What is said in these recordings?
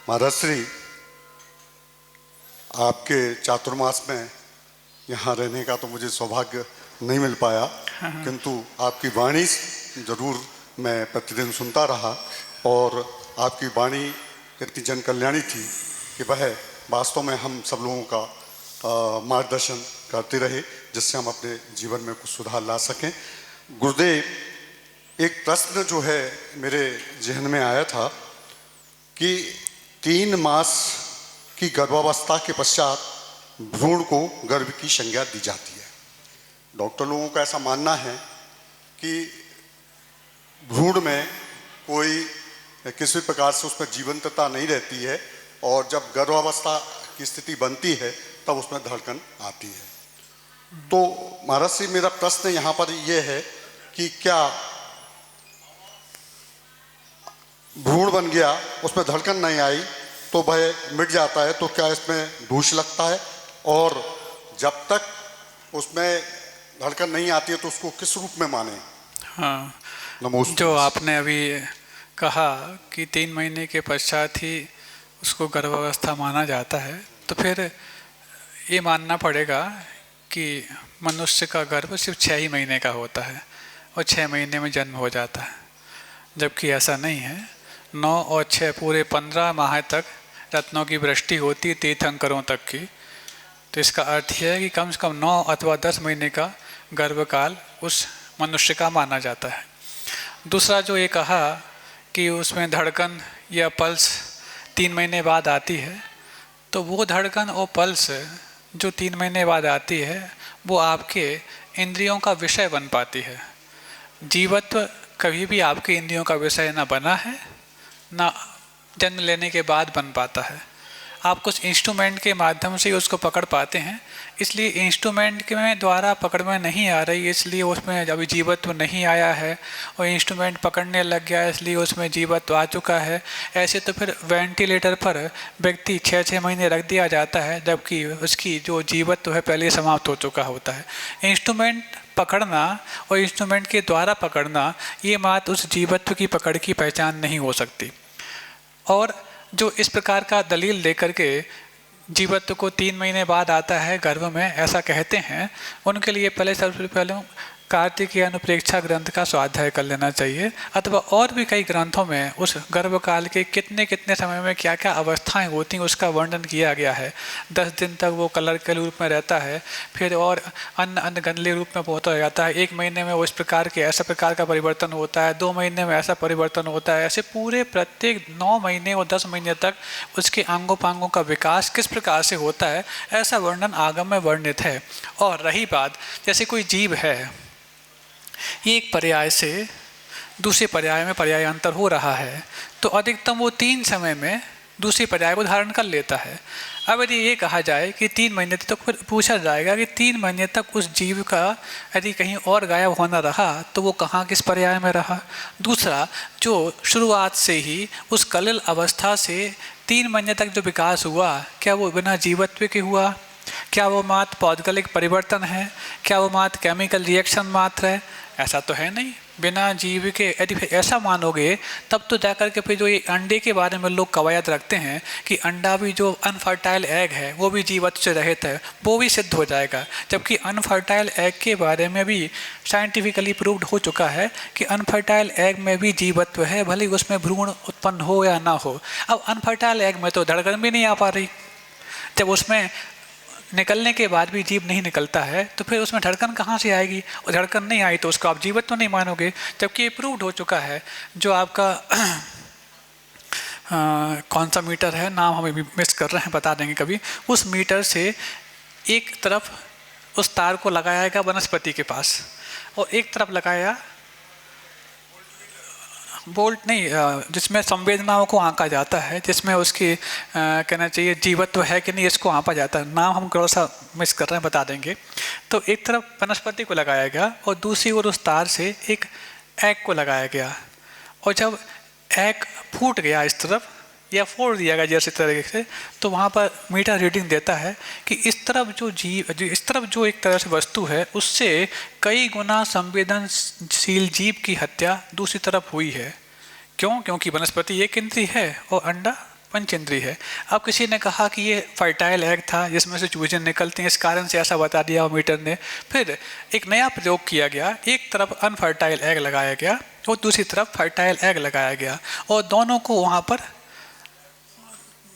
महाराज श्री, आपके चातुर्मास में यहाँ रहने का तो मुझे सौभाग्य नहीं मिल पाया, किंतु आपकी वाणी जरूर मैं प्रतिदिन सुनता रहा और आपकी वाणी इतनी जन कल्याणी थी कि वह वास्तव में हम सब लोगों का मार्गदर्शन करते रहे, जिससे हम अपने जीवन में कुछ सुधार ला सकें। गुरुदेव, एक प्रश्न जो है मेरे जहन में आया था कि 3 मास की गर्भावस्था के पश्चात भ्रूण को गर्भ की संज्ञा दी जाती है। डॉक्टर लोगों का ऐसा मानना है कि भ्रूण में कोई किसी प्रकार से उसमें जीवंतता नहीं रहती है और जब गर्भावस्था की स्थिति बनती है तब उसमें धड़कन आती है। तो महाराज श्री, मेरा प्रश्न यहाँ पर यह है कि क्या भ्रूण बन गया, उसमें धड़कन नहीं आई तो वह मिट जाता है, तो क्या इसमें दोष लगता है? और जब तक उसमें धड़कन नहीं आती है तो उसको किस रूप में माने? हाँ, जो आपने अभी कहा कि 3 महीने के पश्चात ही उसको गर्भावस्था माना जाता है, तो फिर ये मानना पड़ेगा कि मनुष्य का गर्भ सिर्फ 6 ही महीने का होता है और 6 महीने में जन्म हो जाता है, जबकि ऐसा नहीं है। 9 और 6 पूरे 15 माह तक रत्नों की वृष्टि होती है, तीर्थंकरों तक की। तो इसका अर्थ यह है कि कम से कम 9 अथवा 10 महीने का गर्भकाल उस मनुष्य का माना जाता है। दूसरा जो ये कहा कि उसमें धड़कन या पल्स 3 महीने बाद आती है, तो वो धड़कन और पल्स जो 3 महीने बाद आती है वो आपके इंद्रियों का विषय बन पाती है। जीवत्व कभी भी आपके इंद्रियों का विषय ना बना है, ना जन्म लेने के बाद बन पाता है। आप कुछ इंस्ट्रूमेंट के माध्यम से उसको पकड़ पाते हैं, इसलिए इंस्ट्रूमेंट के में द्वारा पकड़ में नहीं आ रही, इसलिए उसमें अभी जीवत्व नहीं आया है, और इंस्ट्रूमेंट पकड़ने लग गया इसलिए उसमें जीवत्व आ चुका है। ऐसे तो फिर वेंटिलेटर पर व्यक्ति 6-6 महीने रख दिया जाता है, जबकि उसकी जो जीवत्व है पहले समाप्त हो चुका होता है। इंस्ट्रूमेंट पकड़ना और इंस्ट्रूमेंट के द्वारा पकड़ना, ये मात्र उस जीवत्व की पकड़ की पहचान नहीं हो सकती। और जो इस प्रकार का दलील लेकर के जीवत्व को 3 महीने बाद आता है गर्भ में, ऐसा कहते हैं, उनके लिए सबसे पहले कार्तिकीय अनुप्रेक्षा ग्रंथ का स्वाध्याय कर लेना चाहिए, अथवा और भी कई ग्रंथों में उस गर्भकाल के कितने कितने समय में क्या क्या अवस्थाएं होती हैं उसका वर्णन किया गया है। 10 दिन तक वो कलर के रूप में रहता है, फिर और अन्य गंधले रूप में होता जाता है, 1 महीने में वो इस प्रकार के ऐसा प्रकार का परिवर्तन होता है, 2 महीने में ऐसा परिवर्तन होता है। ऐसे पूरे प्रत्येक 9 महीने और 10 महीने तक उसके अंगोपांगों का विकास किस प्रकार से होता है, ऐसा वर्णन आगम में वर्णित है। और रही बात, जैसे कोई जीव है, ये एक पर्याय से दूसरे पर्याय में पर्याय अंतर हो रहा है, तो अधिकतम वो 3 समय में दूसरे पर्याय को धारण कर लेता है। अब यदि ये कहा जाए कि 3 महीने तक, तो फिर पूछा जाएगा कि 3 महीने तक उस जीव का यदि कहीं और गायब होना रहा तो वो कहाँ किस पर्याय में रहा। दूसरा, जो शुरुआत से ही उस कलिल अवस्था से 3 महीने तक जो विकास हुआ, क्या वो बिना जीवत्व के हुआ? क्या वो मात्र पौद्गलिक परिवर्तन है? क्या वो मात्र केमिकल रिएक्शन मात्र है? ऐसा तो है नहीं। बिना जीव के यदि ऐसा मानोगे तब तो जाकर के फिर जो ये अंडे के बारे में लोग कवायद रखते हैं कि अंडा भी जो अनफर्टाइल एग है वो भी जीवत्व से रहित है, वो भी सिद्ध हो जाएगा। जबकि अनफर्टाइल एग के बारे में भी साइंटिफिकली प्रूव्ड हो चुका है कि अनफर्टाइल एग में भी जीवत्व है, भले उसमें भ्रूण उत्पन्न हो या ना हो। अब अनफर्टाइल एग में तो धड़कन भी नहीं आ पा रही, जब उसमें निकलने के बाद भी जीव नहीं निकलता है तो फिर उसमें धड़कन कहाँ से आएगी? और धड़कन नहीं आई तो उसको आप जीवत्व तो नहीं मानोगे। जबकि ये प्रूव्ड हो चुका है, जो आपका कौन सा मीटर है, नाम हम अभी मिस कर रहे हैं, बता देंगे कभी। उस मीटर से एक तरफ उस तार को लगाया गया वनस्पति के पास, और एक तरफ लगाया बोल्ट नहीं, जिसमें संवेदनाओं को आंका जाता है, जिसमें उसकी कहना चाहिए जीवत्व है कि नहीं, इसको आंका जाता है। नाम हम थोड़ा सा मिस कर रहे हैं, बता देंगे। तो एक तरफ वनस्पति को लगाया गया और दूसरी ओर उस तार से एक एग को लगाया गया, और जब एग फूट गया इस तरफ या फोड़ दिया गया जैसे तरीके से, तो वहाँ पर मीटर रीडिंग देता है कि इस तरफ जो एक तरह से वस्तु है उससे कई गुना संवेदनशील जीव की हत्या दूसरी तरफ हुई है। क्यों? क्योंकि वनस्पति एक इंद्रिय है और अंडा पंचेंद्रिय है। अब किसी ने कहा कि ये फर्टाइल एग था जिसमें से चूजे निकलते हैं, इस कारण से ऐसा बता दिया मीटर ने। फिर एक नया प्रयोग किया गया, एक तरफ अनफर्टाइल एग लगाया गया और दूसरी तरफ फर्टाइल एग लगाया गया और दोनों को वहाँ पर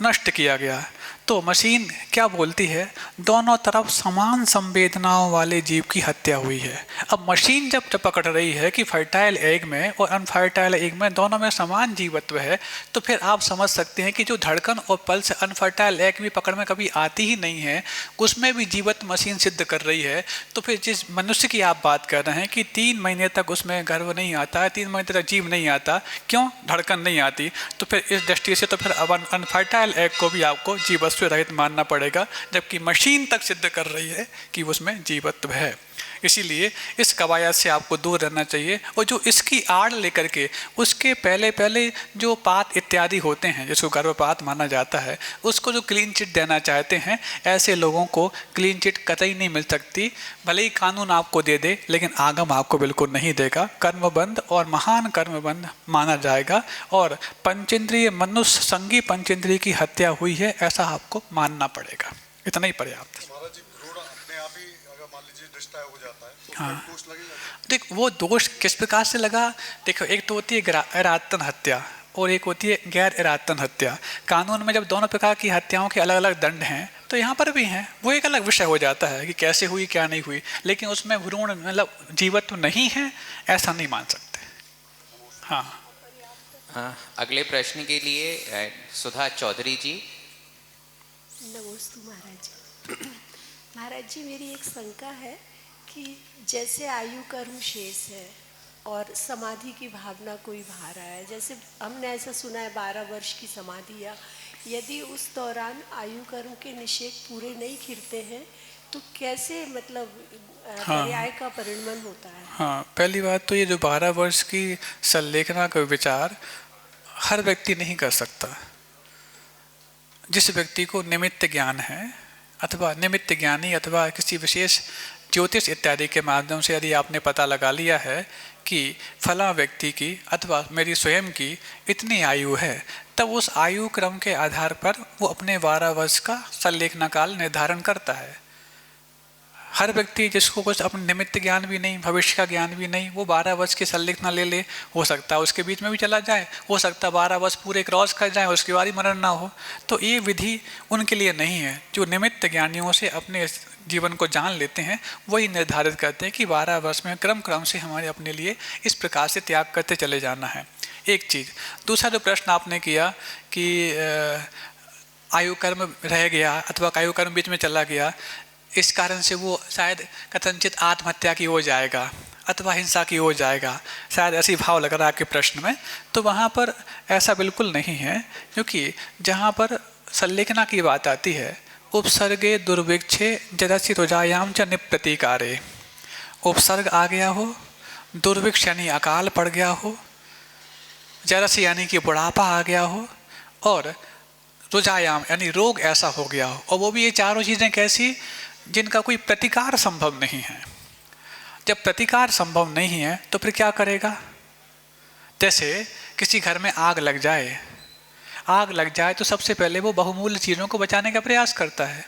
नष्ट किया गया। तो मशीन क्या बोलती है, दोनों तरफ समान संवेदनाओं वाले जीव की हत्या हुई है। अब मशीन जब पकड़ रही है कि फर्टाइल एग में और अनफर्टाइल एग में दोनों में समान जीवत्व है, तो फिर आप समझ सकते हैं कि जो धड़कन और पल्स अनफर्टाइल एग भी पकड़ में कभी आती ही नहीं है, उसमें भी जीवत्व मशीन सिद्ध कर रही है। तो फिर जिस मनुष्य की आप बात कर रहे हैं कि 3 महीने तक उसमें गर्भ नहीं आता है, 3 महीने तक जीव नहीं आता, क्यों? धड़कन नहीं आती। तो फिर इस दृष्टि से तो फिर अब अनफर्टाइल एग को भी आपको जीवत्व रहित मानना पड़ेगा, जबकि मशीन तक सिद्ध कर रही है कि उसमें जीवत्व है। इसीलिए इस कवायद से आपको दूर रहना चाहिए। और जो इसकी आड़ लेकर के उसके पहले पहले जो पात इत्यादि होते हैं, जिसको गर्भपात माना जाता है, उसको जो क्लीन चिट देना चाहते हैं, ऐसे लोगों को क्लीन चिट कतई नहीं मिल सकती। भले ही कानून आपको दे दे, लेकिन आगम आपको बिल्कुल नहीं देगा। कर्मबंध और महान कर्मबंध माना जाएगा और पंचेंद्रिय मनुष्य संगी पंचेंद्रिय की हत्या हुई है, ऐसा आपको मानना पड़ेगा। इतना ही पर्याप्त है। हाँ, देख वो दोष किस प्रकार से लगा। देखो, एक तो होती है इरादतन हत्या और एक होती है गैर इरादतन हत्या। कानून में जब दोनों प्रकार की हत्याओं के अलग अलग दंड हैं, तो यहाँ पर भी हैं। वो एक अलग विषय हो जाता है कि कैसे हुई क्या नहीं हुई, लेकिन उसमें भ्रूण मतलब जीवत्व नहीं है, ऐसा नहीं मान सकते। हाँ, अगले प्रश्न के लिए सुधा चौधरी जी। नमस्ते महाराज जी। महाराज जी, मेरी एक शंका है कि जैसे आयु कर्म शेष है और समाधि की भावना कोई भा रहा है, जैसे हमने ऐसा सुना है 12 वर्ष की समाधि, या यदि उस दौरान आयु कर्म के निषेध पूरे नहीं खिलते हैं तो कैसे मतलब पर्याय का परिणमन होता है? हाँ, पहली बात तो ये जो 12 वर्ष की संलेखना का विचार हर व्यक्ति नहीं कर सकता। जिस व्यक्ति को निमित्त ज्ञान है अथवा निमित्त ज्ञानी अथवा किसी विशेष ज्योतिष इत्यादि के माध्यम से यदि आपने पता लगा लिया है कि फला व्यक्ति की अथवा मेरी स्वयं की इतनी आयु है, तब उस आयु क्रम के आधार पर वो अपने 12 वर्ष का संलेखना काल निर्धारण करता है। हर व्यक्ति जिसको कुछ अपने निमित्त ज्ञान भी नहीं, भविष्य का ज्ञान भी नहीं, वो 12 वर्ष की संलेखना ले हो सकता है उसके बीच में भी चला जाए, हो सकता है 12 वर्ष पूरे क्रॉस कर जाए, उसके बाद ही मरण ना हो। तो ये विधि उनके लिए नहीं है। जो निमित्त ज्ञानियों से अपने जीवन को जान लेते हैं, वही निर्धारित करते हैं कि 12 वर्ष में क्रम क्रम से हमारे अपने लिए इस प्रकार से त्याग करते चले जाना है। एक चीज़। दूसरा जो प्रश्न आपने किया कि आयु कर्म रह गया अथवा आयु कर्म बीच में चला गया, इस कारण से वो शायद कथनचित आत्महत्या की हो जाएगा अथवा हिंसा की हो जाएगा, शायद ऐसी भाव लग रहा है आपके प्रश्न में। तो वहाँ पर ऐसा बिल्कुल नहीं है, क्योंकि जहाँ पर संलेखना की बात आती है, उपसर्गे दुर्भिक्षे जदसि रुजायाम च निप्रतीकारे, उपसर्ग आ गया हो, दुर्भिक्ष यानी अकाल पड़ गया हो, जरसी यानी कि बुढ़ापा आ गया हो, और रुजायाम यानी रोग ऐसा हो गया हो, और वो भी ये चारों चीज़ें कैसी, जिनका कोई प्रतिकार संभव नहीं है। जब प्रतिकार संभव नहीं है तो फिर क्या करेगा? जैसे किसी घर में आग लग जाए तो सबसे पहले वो बहुमूल्य चीज़ों को बचाने का प्रयास करता है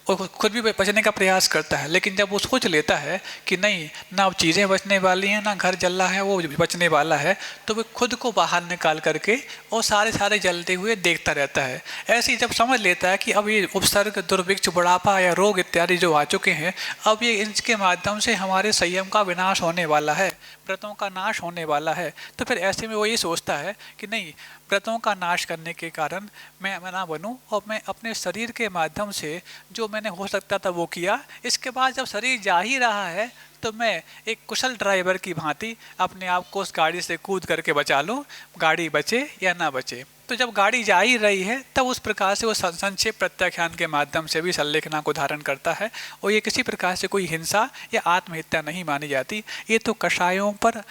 और खुद भी बचने का प्रयास करता है। लेकिन जब वो सोच लेता है कि नहीं, ना अब चीज़ें बचने वाली हैं, ना घर जल रहा है वो बचने वाला है, तो वो खुद को बाहर निकाल करके और सारे जलते हुए देखता रहता है। ऐसे ही जब समझ लेता है कि अब ये उपसर्ग, दुर्भिक्ष, बुढ़ापा या रोग इत्यादि जो आ चुके हैं, अब ये इनके माध्यम से हमारे संयम का विनाश होने वाला है, व्रतों का नाश होने वाला है, तो फिर ऐसे में वो ये सोचता है कि नहीं, व्रतों का नाश करने के कारण मैं ना बनूं और मैं अपने शरीर के माध्यम से जो मैंने हो सकता था वो किया। इसके बाद जब शरीर जा ही रहा है तो मैं एक कुशल ड्राइवर की भांति अपने आप को उस गाड़ी से कूद करके बचा लूं, गाड़ी बचे या ना बचे। तो जब गाड़ी जा ही रही है तब उस प्रकार से वो संक्षेप प्रत्याख्यान के माध्यम से भी संलेखना को धारण करता है, और ये किसी प्रकार से कोई हिंसा या आत्महत्या नहीं मानी जाती। ये तो कषायों पर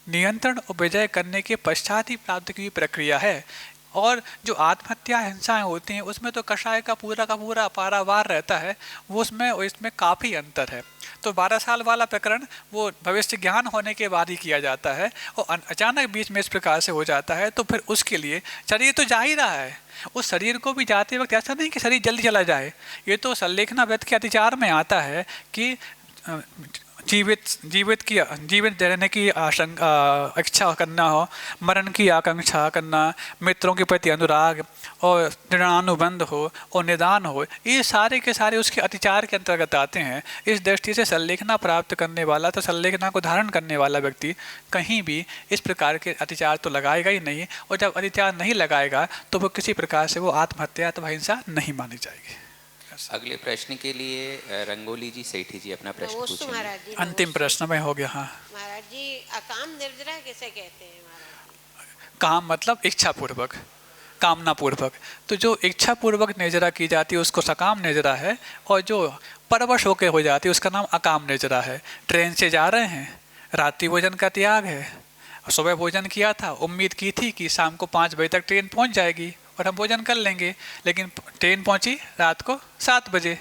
नियंत्रण और विजय करने के पश्चात ही प्राप्त की प्रक्रिया है। और जो आत्महत्या हिंसाएं होती हैं उसमें तो कषाय का पूरा पारावार रहता है, वो उसमें और इसमें काफ़ी अंतर है। तो 12 साल वाला प्रकरण वो भविष्य ज्ञान होने के बाद ही किया जाता है, और अचानक बीच में इस प्रकार से हो जाता है तो फिर उसके लिए शरीर तो जा ही रहा है। उस शरीर को भी जाते वक्त ऐसा नहीं कि शरीर जल्दी चला जाए, ये तो संलेखना व्रत के अतिचार में आता है कि जीवित रहने की इच्छा करना हो, मरण की आकांक्षा करना, मित्रों के प्रति अनुराग और दृढ़ानुबंध हो और निदान हो, ये सारे के सारे उसके अतिचार के अंतर्गत आते हैं। इस दृष्टि से संलेखना प्राप्त करने वाला, तो संलेखना को धारण करने वाला व्यक्ति कहीं भी इस प्रकार के अतिचार तो लगाएगा ही नहीं, और जब अतिचार नहीं लगाएगा तो वो किसी प्रकार से वो आत्महत्या अथवा हिंसा नहीं मानी जाएगी। अगले प्रश्न के लिए रंगोली जी सेठी जी अपना प्रश्न पूछेंगे। अंतिम प्रश्न में हो गया। हाँ महाराज जी, अकाम निर्जरा किसे कहते हैं महाराज? काम मतलब इच्छा पूर्वक, कामना पूर्वक। तो जो इच्छा पूर्वक निर्जरा की जाती है उसको सकाम निर्जरा है, और जो परवश होकर हो जाती है उसका नाम अकाम निर्जरा है। ट्रेन से जा रहे हैं, रात्रि भोजन का त्याग है, सुबह भोजन किया था, उम्मीद की थी कि शाम को 5 बजे तक ट्रेन पहुंच जाएगी और हम भोजन कर लेंगे, लेकिन ट्रेन पहुंची रात को 7 बजे।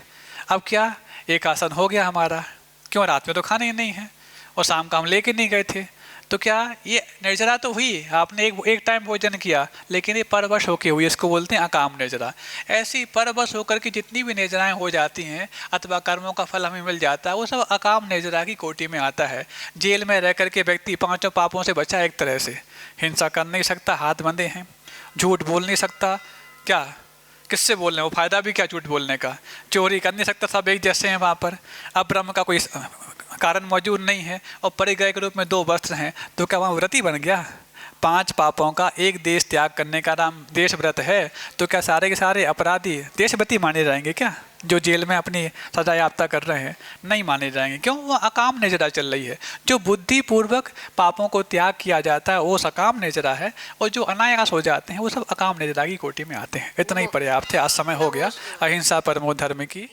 अब क्या, एक आसन हो गया हमारा, क्यों, रात में तो खाना ही नहीं है और शाम का हम लेके नहीं गए थे, तो क्या ये निर्जरा तो हुई, आपने एक टाइम भोजन किया, लेकिन ये परवश होके हुई, इसको बोलते हैं अकाम निर्जरा। ऐसी परवश होकर की जितनी भी निर्जराएं हो जाती हैं अथवा कर्मों का फल हमें मिल जाता है, वो सब अकाम निर्जरा की कोटि में आता है। जेल में रह करके व्यक्ति 5 पापों से बचा, एक तरह से हिंसा कर नहीं सकता, हाथ बंधे हैं, झूठ बोल नहीं सकता, क्या किससे बोल रहे हैं, वो फायदा भी क्या झूठ बोलने का, चोरी कर नहीं सकता, सब एक जैसे हैं वहाँ पर, अब ब्रह्म का कोई कारण मौजूद नहीं है और परिग्रह के रूप में 2 वस्त्र हैं, तो क्या वहाँ व्रती बन गया? 5 पापों का एक देश त्याग करने का नाम देश व्रत है, तो क्या सारे के सारे अपराधी देशव्रती माने जाएंगे क्या? जो जेल में अपनी सजा याफ्ता कर रहे हैं नहीं माने जाएंगे, क्यों? वो अकाम निर्जरा चल रही है। जो बुद्धिपूर्वक पापों को त्याग किया जाता है वो सकाम निर्जरा है, और जो अनायास हो जाते हैं वो सब अकाम निर्जरा की कोटि में आते हैं। इतना ही पर्याप्त है, आज समय हो गया। अहिंसा परमो धर्म की।